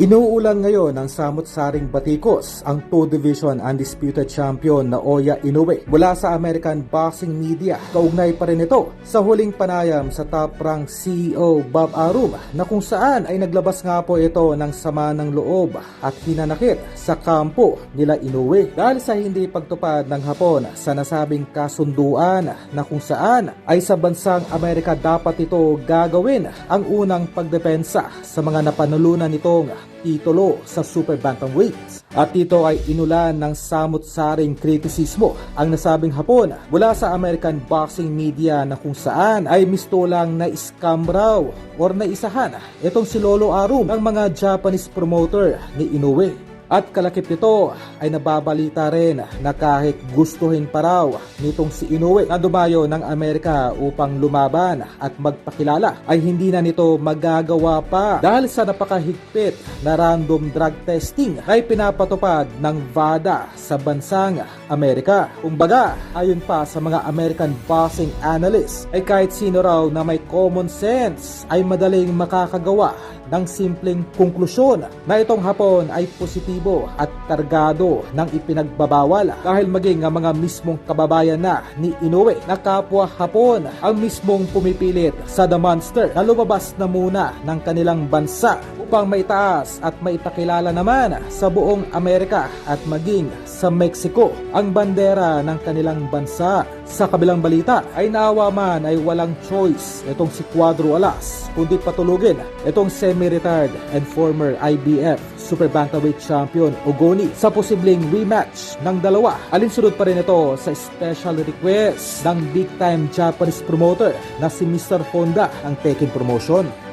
Inuulan ngayon ng samot-saring batikos ang 2 Division Undisputed Champion na Oya Inoue mula sa American Boxing Media. Kaugnay pa rin ito sa huling panayam sa top rank CEO Bob Arum na kung saan ay naglabas nga po ito ng sama ng loob at hinanakit sa kampo nila Inoue dahil sa hindi pagtupad ng Hapon sa nasabing kasunduan na kung saan ay sa bansang Amerika dapat ito gagawin ang unang pagdepensa sa mga napanulunan nitong titulo sa Super Bantamweight. At ito ay inulan ng samot-saring kritisismo ang nasabing Hapon mula sa American Boxing Media na kung saan ay mistulang na scam raw or naisahan itong si Lolo Arum ng mga Japanese promoter ni Inoue. At kalakip nito ay nababalita rin na kahit gustuhin pa raw nitong si Inoue na dumayo ng Amerika upang lumaban at magpakilala ay hindi na nito magagawa pa dahil sa napakahigpit na random drug testing ay pinapatupad ng VADA sa bansang Amerika. Kumbaga, ayon pa sa mga American boxing analysts ay kahit sino raw na may common sense ay madaling makakagawa ng simpleng konklusyon na itong Hapon ay positibo at kargado ng ipinagbabawal dahil maging ang mga mismong kababayan na ni Inoue na kapwa Hapon ang mismong pumipilit sa The Monster na lumabas na muna ng kanilang bansa upang maitaas at maipakilala naman sa buong Amerika at maging sa Mexico ang bandera ng kanilang bansa. Sa kabilang balita ay naawa man ay walang choice itong si Cuadro Alas kundi patulugin itong semi-retired and former IBF Super Bantamweight Champion Ogoni sa posibleng rematch ng dalawa. Alinsunod pa rin ito sa special request ng big time Japanese promoter na si Mr. Honda ang Tekken Promotion.